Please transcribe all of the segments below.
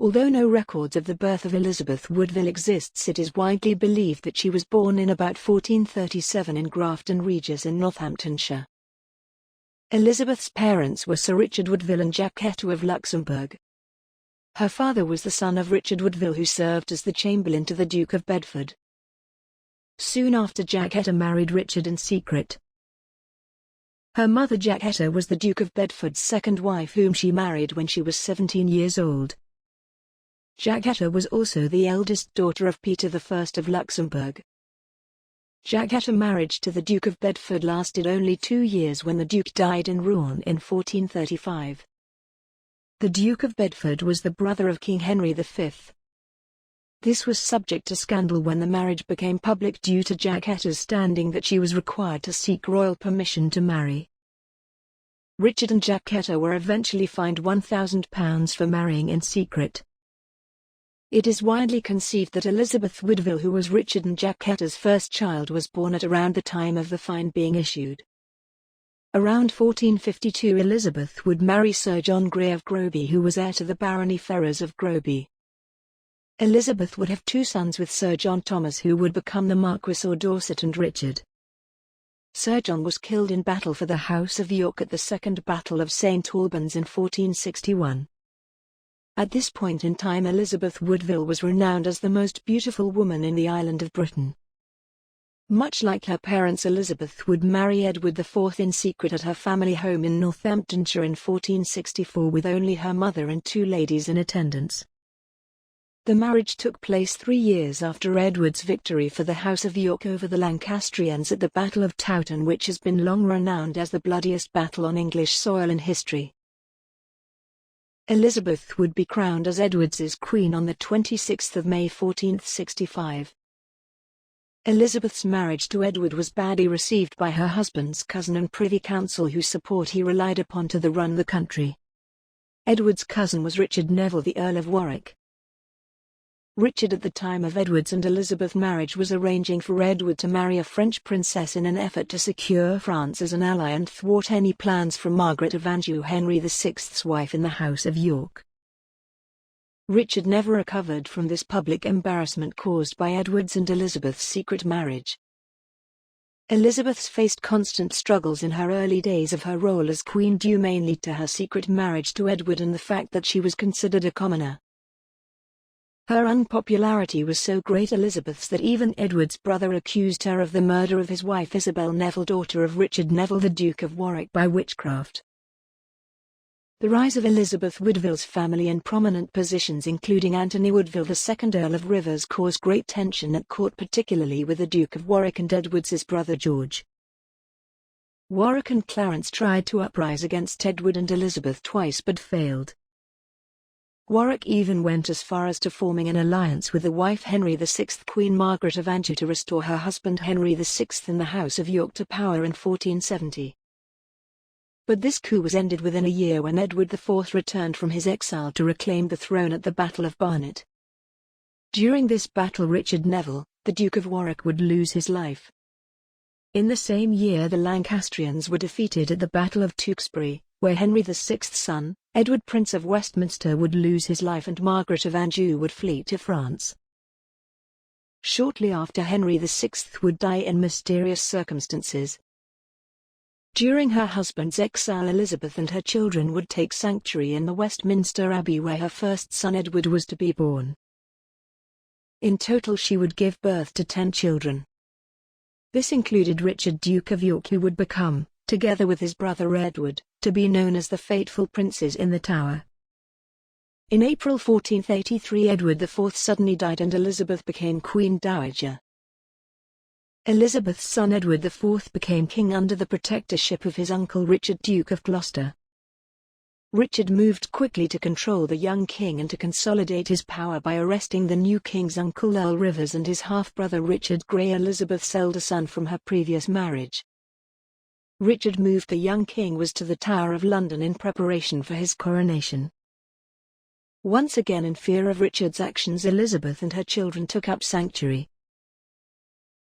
Although no records of the birth of Elizabeth Woodville exists, it is widely believed that she was born in about 1437 in Grafton Regis in Northamptonshire. Elizabeth's parents were Sir Richard Woodville and Jacquetta of Luxembourg. Her father was the son of Richard Woodville, who served as the Chamberlain to the Duke of Bedford. Soon after, Jacquetta married Richard in secret. Her mother Jacquetta was the Duke of Bedford's second wife, whom she married when she was 17 years old. Jacquetta was also the eldest daughter of Peter I of Luxembourg. Jacquetta's marriage to the Duke of Bedford lasted only 2 years when the Duke died in Rouen in 1435. The Duke of Bedford was the brother of King Henry V. This was subject to scandal when the marriage became public due to Jacquetta's standing that she was required to seek royal permission to marry. Richard and Jacquetta were eventually fined £1,000 for marrying in secret. It is widely conceived that Elizabeth Woodville, who was Richard and Jacquetta's first child, was born at around the time of the fine being issued. Around 1452, Elizabeth would marry Sir John Grey of Groby, who was heir to the barony Ferrers of Groby. Elizabeth would have 2 sons with Sir John Thomas, who would become the Marquis of Dorset, and Richard. Sir John was killed in battle for the House of York at the Second Battle of St Albans in 1461. At this point in time, Elizabeth Woodville was renowned as the most beautiful woman in the island of Britain. Much like her parents, Elizabeth would marry Edward IV in secret at her family home in Northamptonshire in 1464, with only her mother and 2 ladies in attendance. The marriage took place 3 years after Edward's victory for the House of York over the Lancastrians at the Battle of Towton, which has been long renowned as the bloodiest battle on English soil in history. Elizabeth would be crowned as Edward's queen on the 26th of May 1465. Elizabeth's marriage to Edward was badly received by her husband's cousin and Privy Council, whose support he relied upon to run the country. Edward's cousin was Richard Neville, the Earl of Warwick. Richard, at the time of Edward's and Elizabeth's marriage, was arranging for Edward to marry a French princess in an effort to secure France as an ally and thwart any plans from Margaret of Anjou, Henry VI's wife in the House of York. Richard never recovered from this public embarrassment caused by Edward's and Elizabeth's secret marriage. Elizabeth faced constant struggles in her early days of her role as queen, due mainly to her secret marriage to Edward and the fact that she was considered a commoner. Her unpopularity was so great, Elizabeth's, that even Edward's brother accused her of the murder of his wife Isabel Neville, daughter of Richard Neville, the Duke of Warwick, by witchcraft. The rise of Elizabeth Woodville's family in prominent positions, including Anthony Woodville, the second Earl of Rivers, caused great tension at court, particularly with the Duke of Warwick and Edward's brother George. Warwick and Clarence tried to uprise against Edward and Elizabeth twice but failed. Warwick even went as far as to forming an alliance with the wife Henry VI, Queen Margaret of Anjou, to restore her husband Henry VI in the House of York to power in 1470. But this coup was ended within a year when Edward IV returned from his exile to reclaim the throne at the Battle of Barnet. During this battle, Richard Neville, the Duke of Warwick, would lose his life. In the same year, the Lancastrians were defeated at the Battle of Tewkesbury, where Henry VI's son, Edward, Prince of Westminster, would lose his life and Margaret of Anjou would flee to France. Shortly after, Henry VI would die in mysterious circumstances. During her husband's exile, Elizabeth and her children would take sanctuary in the Westminster Abbey, where her first son Edward was to be born. In total, she would give birth to 10 children. This included Richard, Duke of York, who would become, together with his brother Edward, to be known as the fateful princes in the Tower. In April 1483, Edward IV suddenly died and Elizabeth became Queen Dowager. Elizabeth's son Edward IV became king under the protectorship of his uncle Richard, Duke of Gloucester. Richard moved quickly to control the young king and to consolidate his power by arresting the new king's uncle Earl Rivers and his half-brother Richard Grey, Elizabeth's elder son from her previous marriage. Richard moved the young king to the Tower of London in preparation for his coronation. Once again, in fear of Richard's actions, Elizabeth and her children took up sanctuary.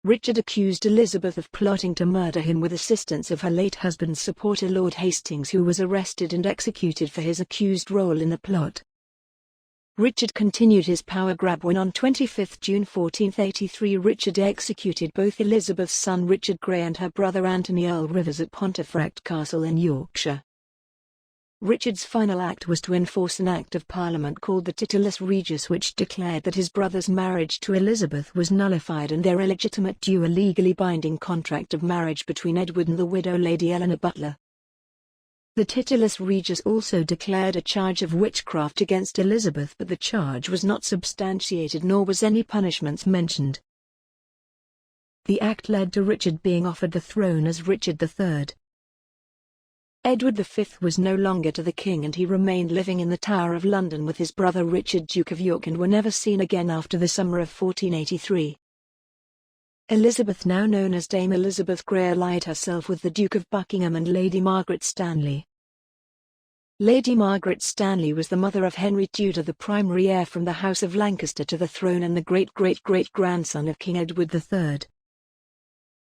Richard accused Elizabeth of plotting to murder him with assistance of her late husband's supporter Lord Hastings, who was arrested and executed for his accused role in the plot. Richard continued his power grab when on 25 June 1483 Richard executed both Elizabeth's son Richard Grey and her brother Anthony Earl Rivers at Pontefract Castle in Yorkshire. Richard's final act was to enforce an Act of Parliament called the Titulus Regis, which declared that his brother's marriage to Elizabeth was nullified and their illegitimate due a legally binding contract of marriage between Edward and the widow Lady Eleanor Butler. The Titulus Regis also declared a charge of witchcraft against Elizabeth, but the charge was not substantiated nor was any punishments mentioned. The act led to Richard being offered the throne as Richard III. Edward V was no longer to the king, and he remained living in the Tower of London with his brother Richard, Duke of York, and were never seen again after the summer of 1483. Elizabeth, now known as Dame Elizabeth Grey, allied herself with the Duke of Buckingham and Lady Margaret Stanley. Lady Margaret Stanley was the mother of Henry Tudor, the primary heir from the House of Lancaster to the throne and the great-great-great-grandson of King Edward III.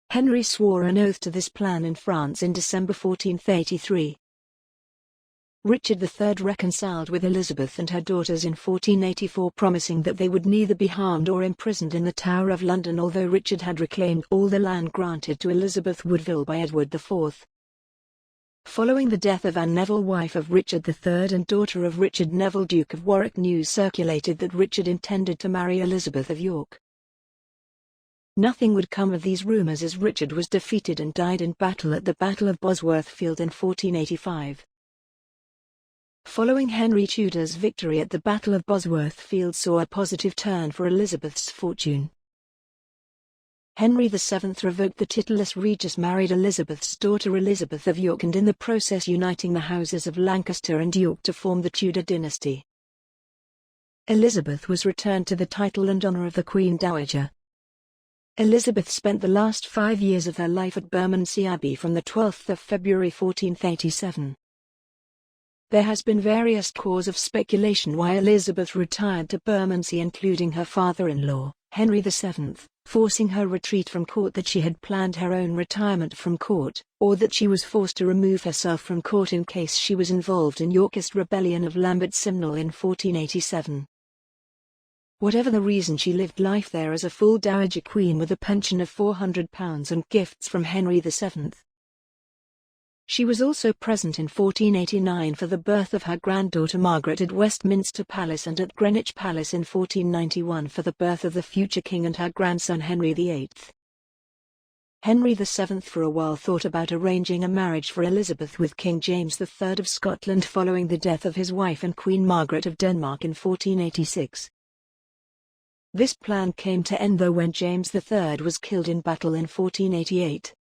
Henry swore an oath to this plan in France in December 1483. Richard III reconciled with Elizabeth and her daughters in 1484, promising that they would neither be harmed or imprisoned in the Tower of London, although Richard had reclaimed all the land granted to Elizabeth Woodville by Edward IV. Following the death of Anne Neville, wife of Richard III and daughter of Richard Neville, Duke of Warwick, news circulated that Richard intended to marry Elizabeth of York. Nothing would come of these rumours, as Richard was defeated and died in battle at the Battle of Bosworth Field in 1485. Following Henry Tudor's victory at the Battle of Bosworth Field saw a positive turn for Elizabeth's fortune. Henry VII revoked the Titulus Regis, married Elizabeth's daughter Elizabeth of York, and in the process uniting the houses of Lancaster and York to form the Tudor dynasty. Elizabeth was returned to the title and honour of the Queen Dowager. Elizabeth spent the last 5 years of her life at Bermondsey Abbey from the 12th of February 1487. There has been various cause of speculation why Elizabeth retired to Bermondsey, including her father-in-law, Henry VII, forcing her retreat from court, that she had planned her own retirement from court, or that she was forced to remove herself from court in case she was involved in Yorkist rebellion of Lambert Simnel in 1487. Whatever the reason, she lived life there as a full dowager queen with a pension of £400 and gifts from Henry VII. She was also present in 1489 for the birth of her granddaughter Margaret at Westminster Palace, and at Greenwich Palace in 1491 for the birth of the future king and her grandson Henry VIII. Henry VII for a while thought about arranging a marriage for Elizabeth with King James III of Scotland following the death of his wife and Queen Margaret of Denmark in 1486. This plan came to end though when James III was killed in battle in 1488.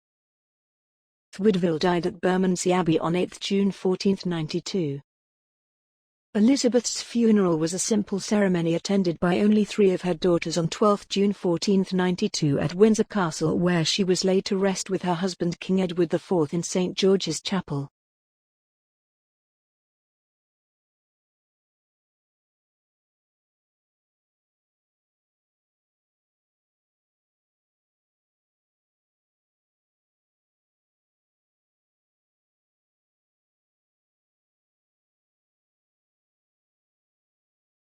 Woodville died at Bermondsey Abbey on 8 June 1492. Elizabeth's funeral was a simple ceremony attended by only 3 of her daughters on 12 June 1492 at Windsor Castle, where she was laid to rest with her husband King Edward IV in St George's Chapel.